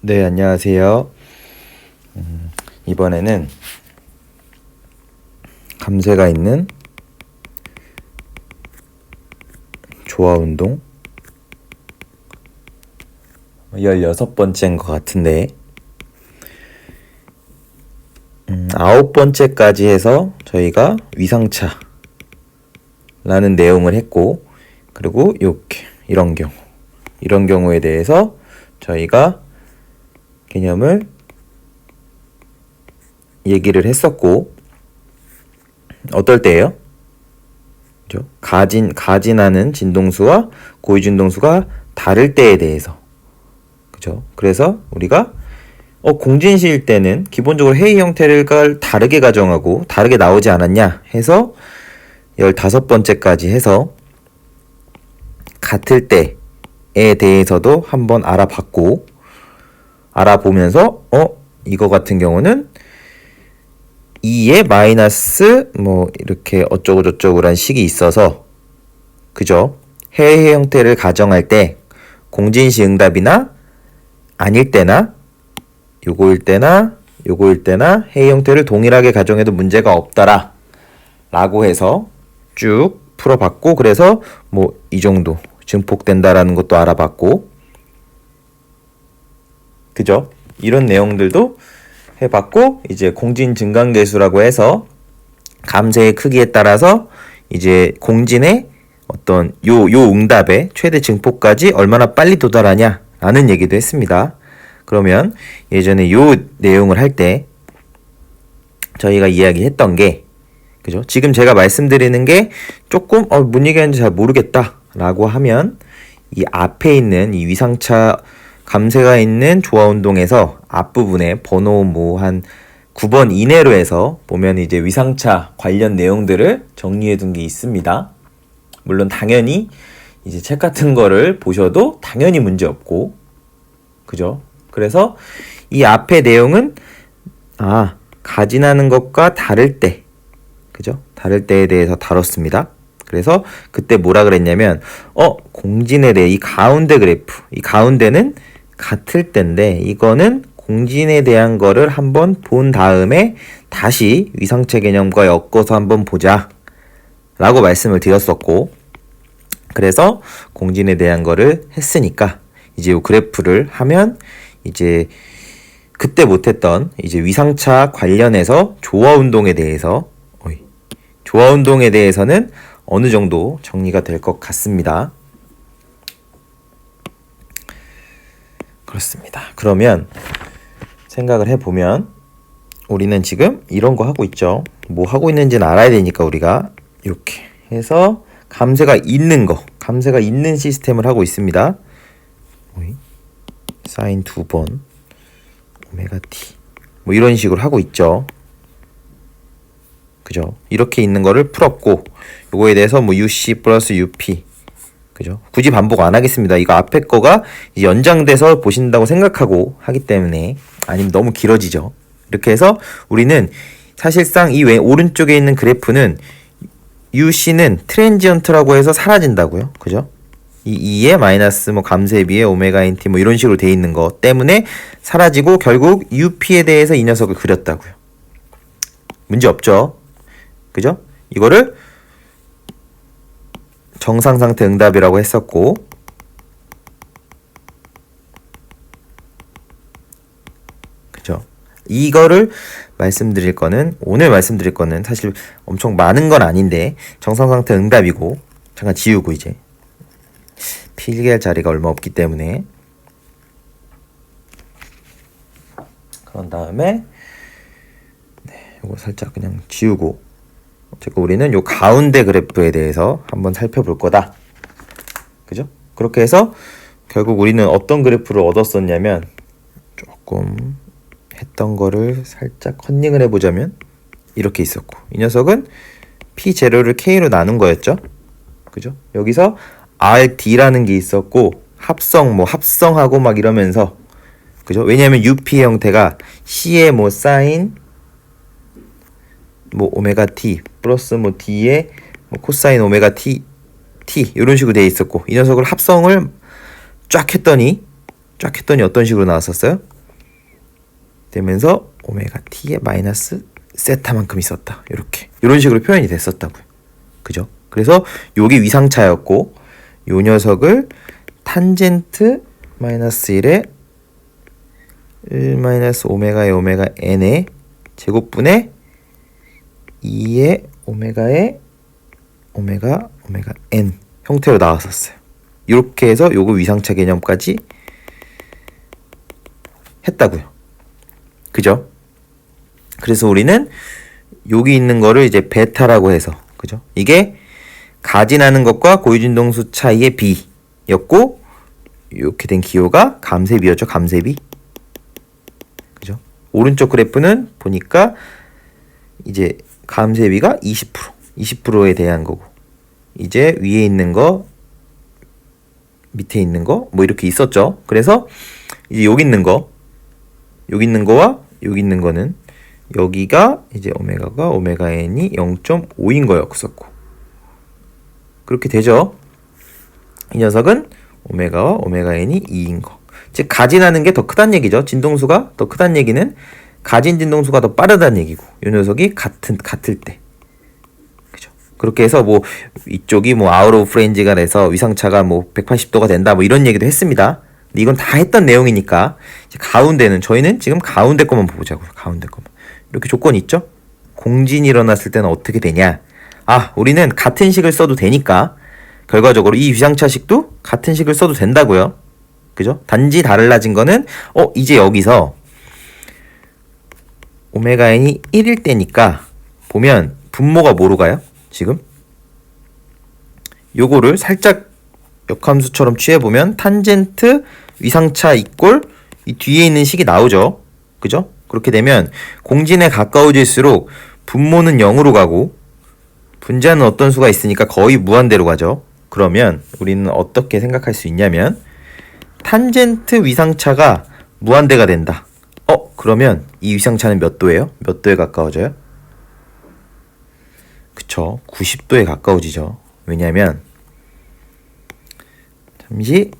네, 안녕하세요. 이번에는 감세가 있는 조화운동 16번째인 것 같은데 9번째까지 해서 저희가 위상차라는 내용을 했고, 그리고 이런 경우에 대해서 저희가 개념을 얘기를 했었고, 어떨 때예요? 그죠? 가진하는 진동수와 고유 진동수가 다를 때에 대해서. 그죠? 그래서 우리가 공진시일 때는 기본적으로 회의 형태를 다르게 가정하고 다르게 나오지 않았냐 해서 15번째까지 해서 같을 때에 대해서도 한번 알아보면서 이거 같은 경우는 2의 마이너스 이렇게 어쩌고저쩌고란 식이 있어서, 그죠? 해의 형태를 가정할 때 공진시 응답이나 아닐 때나 요거일 때나 해의 형태를 동일하게 가정해도 문제가 없다라 라고 해서 쭉 풀어봤고, 그래서 이 정도 증폭된다라는 것도 알아봤고, 그죠? 이런 내용들도 해봤고, 이제 공진 증강계수라고 해서 감세의 크기에 따라서 이제 공진의 어떤 요 응답의 최대 증폭까지 얼마나 빨리 도달하냐 라는 얘기도 했습니다. 그러면 예전에 요 내용을 할 때 저희가 이야기했던 게, 그죠? 지금 제가 말씀드리는 게 조금 뭔 얘기하는지 잘 모르겠다 라고 하면 이 앞에 있는 이 위상차 감세가 있는 조화운동에서 앞부분에 번호 한 9번 이내로 해서 보면 이제 위상차 관련 내용들을 정리해 둔 게 있습니다. 물론 당연히 이제 책 같은 거를 보셔도 당연히 문제 없고, 그죠? 그래서 이 앞의 내용은 가진하는 것과 다를 때, 그죠? 다를 때에 대해서 다뤘습니다. 그래서 그때 뭐라 그랬냐면 공진에 대해 이 가운데 그래프, 이 가운데는 같을 때인데 이거는 공진에 대한 거를 한번 본 다음에 다시 위상체 개념과 엮어서 한번 보자 라고 말씀을 드렸었고, 그래서 공진에 대한 거를 했으니까 이제 이 그래프를 하면 이제 그때 못했던 이제 위상차 관련해서 조화운동에 대해서는 어느 정도 정리가 될 것 같습니다. 그렇습니다. 그러면 생각을 해보면 우리는 지금 이런 거 하고 있죠. 뭐 하고 있는지는 알아야 되니까 우리가 이렇게 해서 감세가 있는 시스템을 하고 있습니다. 사인 2번 오메가 t 이런 식으로 하고 있죠. 그죠? 이렇게 있는 거를 풀었고, 요거에 대해서 UC 플러스 UP, 그죠? 굳이 반복 안 하겠습니다. 이거 앞에 거가 연장돼서 보신다고 생각하고 하기 때문에, 아니면 너무 길어지죠. 이렇게 해서 우리는 사실상 이 오른쪽에 있는 그래프는 UC는 트랜지언트라고 해서 사라진다고요. 그죠? 이 2의 마이너스 감세에 비해 오메가 인티 이런 식으로 돼 있는 거 때문에 사라지고 결국 UP에 대해서 이 녀석을 그렸다고요. 문제 없죠? 그죠? 이거를 정상상태 응답이라고 했었고, 그죠? 이거를 오늘 말씀드릴 거는 사실 엄청 많은 건 아닌데 정상상태 응답이고, 잠깐 지우고 이제 필기할 자리가 얼마 없기 때문에, 그런 다음에 이거 살짝 그냥 지우고, 어쨌든 우리는 요 가운데 그래프에 대해서 한번 살펴볼 거다. 그죠? 그렇게 해서 결국 우리는 어떤 그래프를 얻었었냐면, 조금 했던 거를 살짝 컨닝을 해보자면 이렇게 있었고, 이 녀석은 P0를 K로 나눈 거였죠. 그죠? 여기서 RD라는 게 있었고, 합성하고 이러면서, 그죠? 왜냐면 UP 형태가 C의 사인 오메가 T 플러스 D의 코사인 오메가 T 이런 식으로 되어 있었고, 이 녀석을 합성을 쫙 했더니 어떤 식으로 나왔었어요? 되면서 오메가 t의 마이너스 세타만큼 있었다. 이렇게 이런 식으로 표현이 됐었다고요. 그죠? 그래서 요게 위상차였고 요 녀석을 탄젠트 마이너스 1에 1 마이너스 오메가의 오메가 n의 제곱분의 2의 오메가의 오메가 n 형태로 나왔었어요. 이렇게 해서 요거 위상차 개념까지 했다고요. 그죠? 그래서 우리는 여기 있는 거를 이제 베타라고 해서, 그죠? 이게 가진하는 것과 고유진동수 차이의 비였고, 이렇게 된 기호가 감쇄비였죠. 감쇄비. 그죠? 오른쪽 그래프는 보니까 이제 감쇄비가 20%에 대한 거고, 이제 위에 있는 거, 밑에 있는 거, 뭐 이렇게 있었죠. 그래서 이제 여기 있는 거, 여기 있는 거와 여기 있는 거는 여기가 이제 오메가가 오메가 n이 0.5인 거였었고, 그렇게 되죠. 이 녀석은 오메가와 오메가 n이 2인 거. 즉 가진하는 게 더 크다는 얘기죠. 진동수가 더 크다는 얘기는 가진 진동수가 더 빠르다는 얘기고, 이 녀석이 같을 때. 그죠? 그렇게 해서 뭐 이쪽이 뭐 아웃 오브 프레인지가 돼서 위상차가 뭐 180도가 된다 뭐 이런 얘기도 했습니다. 근데 이건 다 했던 내용이니까 이제 가운데는 저희는 지금 가운데 것만 보자고요. 가운데 것만. 이렇게 조건이 있죠? 공진이 일어났을 때는 어떻게 되냐? 아, 우리는 같은 식을 써도 되니까 결과적으로 이 위상차식도 같은 식을 써도 된다고요. 그죠? 단지 달라진 거는 이제 여기서 오메가 n이 1일 때니까 보면 분모가 뭐로 가요? 지금 요거를 살짝 역함수처럼 취해보면 탄젠트 위상차 이꼴 이 뒤에 있는 식이 나오죠. 그죠? 그렇게 되면 공진에 가까워질수록 분모는 0으로 가고 분자는 어떤 수가 있으니까 거의 무한대로 가죠. 그러면 우리는 어떻게 생각할 수 있냐면 탄젠트 위상차가 무한대가 된다. 그러면 이 위상차는 몇 도예요? 몇 도에 가까워져요? 그쵸. 90도에 가까워지죠. 왜냐면 잠시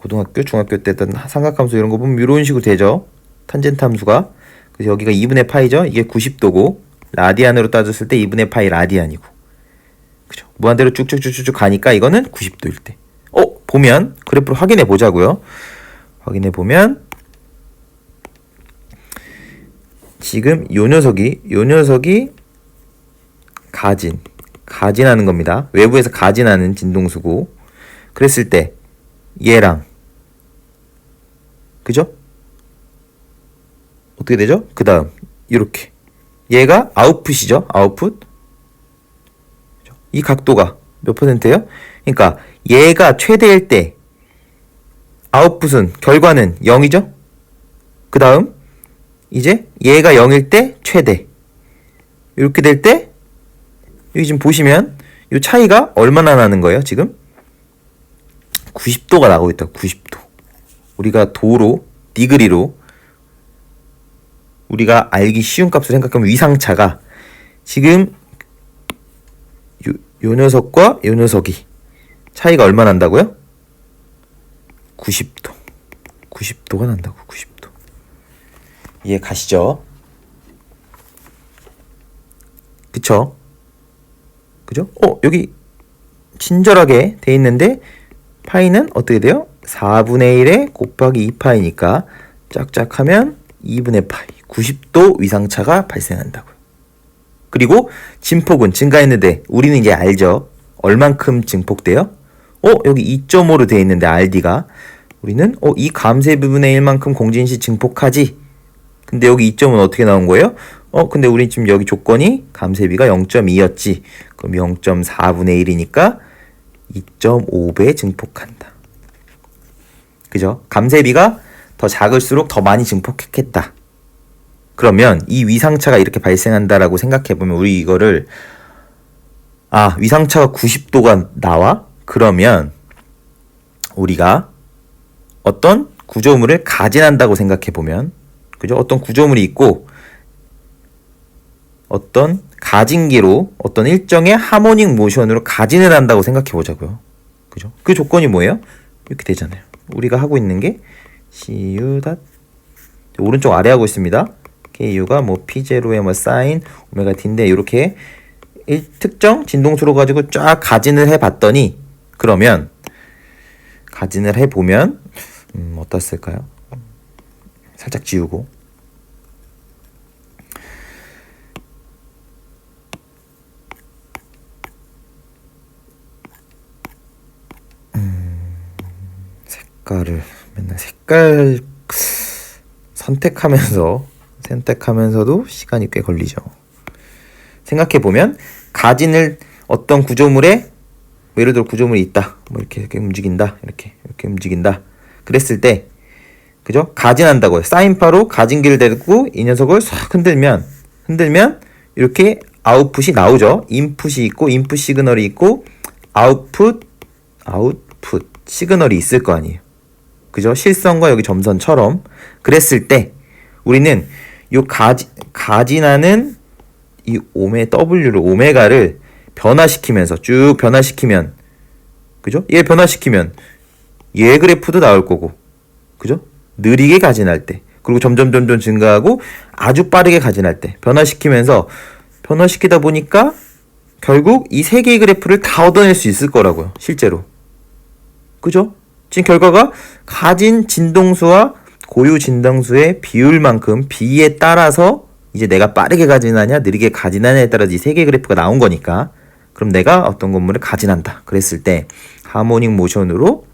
중학교, 중학교 때 했던 삼각함수 이런 거 보면 이런 식으로 되죠. 탄젠트 함수가. 그래서 여기가 2분의 파이죠. 이게 90도고 라디안으로 따졌을 때 2분의 파이 라디안이고. 그죠. 무한대로 쭉쭉쭉쭉 가니까 이거는 90도일 때. 보면 그래프를 확인해 보자고요. 확인해 보면 지금 요 녀석이 가진하는 겁니다. 외부에서 가진하는 진동수고, 그랬을 때 얘랑 그죠? 어떻게 되죠? 그 다음 이렇게 얘가 아웃풋이죠. 아웃풋. 이 각도가 몇 %예요? 그러니까 얘가 최대일 때 아웃풋은 결과는 0이죠. 그 다음 이제 얘가 0일 때 최대. 이렇게 될 때 여기 지금 보시면 이 차이가 얼마나 나는 거예요? 지금 90도가 나고 있다. 90도. 우리가 도로, 디그리로 우리가 알기 쉬운 값을 생각하면 위상차가 지금 요 녀석과 요 녀석이 차이가 얼마 난다고요? 90도. 90도가 난다고. 90도. 이해 가시죠? 그쵸? 그죠? 여기 친절하게 돼 있는데 파이는 어떻게 돼요? 4분의 1에 곱하기 2파이니까 짝짝하면 2분의 파이. 90도 위상차가 발생한다고요. 그리고 진폭은 증가했는데 우리는 이제 알죠. 얼만큼 증폭돼요? 여기 2.5로 돼 있는데 RD가 우리는 이 감쇄 부분의 1만큼 공진시 증폭하지. 근데 여기 2점은 어떻게 나온 거예요? 근데 우리 지금 여기 조건이 감쇄비가 0.2였지. 그럼 0.4분의 1이니까 2.5배 증폭한다. 그죠? 감쇄비가 더 작을수록 더 많이 증폭했겠다. 그러면 이 위상차가 이렇게 발생한다라고 생각해보면 우리 이거를 위상차가 90도가 나와? 그러면 우리가 어떤 구조물을 가진한다고 생각해보면, 그죠? 어떤 구조물이 있고 어떤 가진기로 어떤 일정의 하모닉 모션으로 가진을 한다고 생각해 보자고요. 그죠? 그 조건이 뭐예요? 이렇게 되잖아요. 우리가 하고 있는 게 cu 오른쪽 아래 하고 있습니다. KU가 뭐 P0에 뭐 사인 오메가 T인데 이렇게 특정 진동수로 가지고 쫙 가진을 해봤더니 그러면 가진을 해보면 어떻을까요? 살짝 지우고 색깔을 맨날 색깔 선택하면서도 시간이 꽤 걸리죠. 생각해보면 가진을 어떤 구조물에 예를 들어 구조물이 있다. 뭐 이렇게 움직인다. 이렇게 움직인다. 그랬을 때 그죠? 가진한다고요. 사인파로 가진기를 대고 이 녀석을 싹 흔들면 이렇게 아웃풋이 나오죠. 인풋이 있고 인풋 시그널이 있고 아웃풋 시그널이 있을 거 아니에요. 그죠? 실선과 여기 점선처럼 그랬을 때 우리는 요 가진하는 이 오메가를 변화시키면서 쭉 변화시키면 그죠? 얘 변화시키면 얘 그래프도 나올 거고 그죠? 느리게 가진할 때 그리고 점점 증가하고 아주 빠르게 가진할 때 변화시키다 보니까 결국 이 세 개의 그래프를 다 얻어낼 수 있을 거라고요. 실제로. 그죠? 지금 결과가 가진 진동수와 고유 진동수의 비율만큼 비에 따라서 이제 내가 빠르게 가진하냐 느리게 가진하냐에 따라서 이 세 개의 그래프가 나온 거니까 그럼 내가 어떤 건물을 가진한다. 그랬을 때 하모닉 모션으로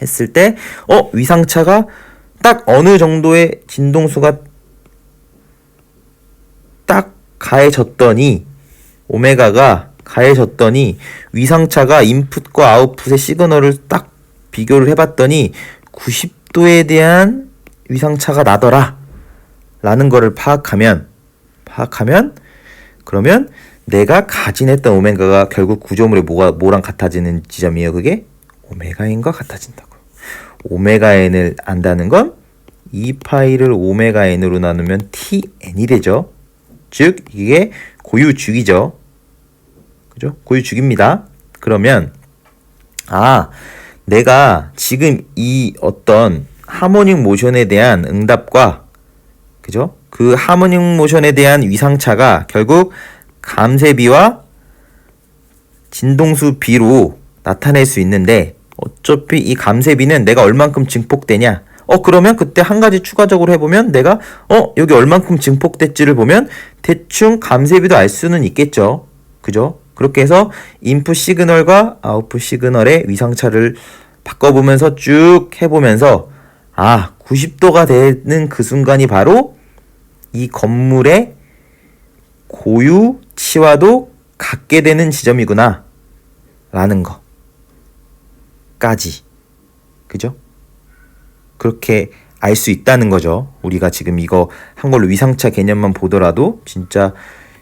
했을 때 위상차가 딱 어느 정도의 진동수가 딱 가해졌더니 오메가가 가해졌더니 위상차가 인풋과 아웃풋의 시그널을 딱 비교를 해봤더니 90도에 대한 위상차가 나더라 라는 거를 파악하면 그러면 내가 가진했던 오메가가 결국 구조물이 뭐랑 같아지는 지점이에요. 그게 오메가 n과 같아진다고. 오메가 n을 안다는 건 2파이를 오메가 n으로 나누면 tn이 되죠. 즉 이게 고유축이죠. 그죠? 고유축입니다. 그러면 내가 지금 이 어떤 하모닉 모션에 대한 응답과 그죠? 그 하모닉 모션에 대한 위상차가 결국 감쇄비와 진동수 비로 나타낼 수 있는데 어차피 이 감쇄비는 내가 얼만큼 증폭되냐 그러면 그때 한 가지 추가적으로 해보면 내가 여기 얼만큼 증폭됐지를 보면 대충 감쇄비도 알 수는 있겠죠. 그죠? 그렇게 해서 인풋 시그널과 아웃풋 시그널의 위상차를 바꿔보면서 쭉 해보면서 90도가 되는 그 순간이 바로 이 건물의 고유치와도 같게 되는 지점이구나 라는 거까지 그죠? 그렇게 알 수 있다는 거죠. 우리가 지금 이거 한 걸로 위상차 개념만 보더라도 진짜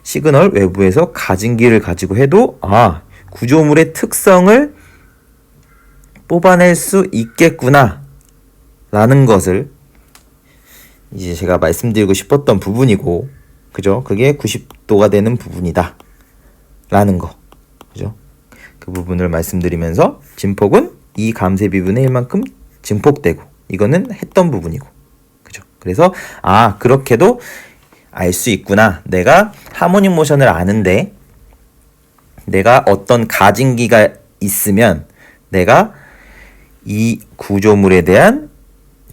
시그널 외부에서 가진기를 가지고 해도 구조물의 특성을 뽑아낼 수 있겠구나 라는 것을 이제 제가 말씀드리고 싶었던 부분이고 그죠? 그게 90도가 되는 부분이다 라는 거 그죠? 그 부분을 말씀드리면서 진폭은 이 감쇄비분의 1만큼 증폭되고 이거는 했던 부분이고 그죠? 그래서 그렇게도 알 수 있구나. 내가 하모닉 모션을 아는데 내가 어떤 가진기가 있으면 내가 이 구조물에 대한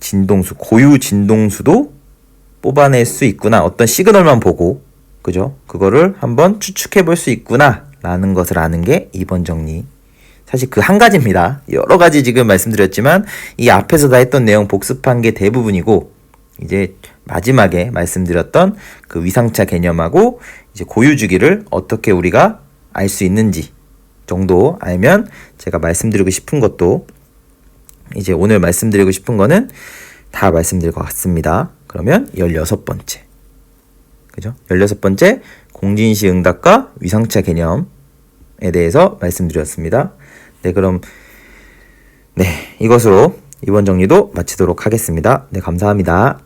진동수, 고유 진동수도 뽑아낼 수 있구나. 어떤 시그널만 보고 그죠? 그거를 한번 추측해 볼 수 있구나 라는 것을 아는 게 2번 정리. 사실 그 한 가지입니다. 여러 가지 지금 말씀드렸지만 이 앞에서 다 했던 내용 복습한 게 대부분이고 이제 마지막에 말씀드렸던 그 위상차 개념하고 이제 고유주기를 어떻게 우리가 알 수 있는지 정도 알면 제가 말씀드리고 싶은 것도 이제 오늘 말씀드리고 싶은 거는 다 말씀드릴 것 같습니다. 그러면 16번째 그죠? 16번째 공진시 응답과 위상차 개념에 대해서 말씀드렸습니다. 그럼 이것으로 이번 정리도 마치도록 하겠습니다. 감사합니다.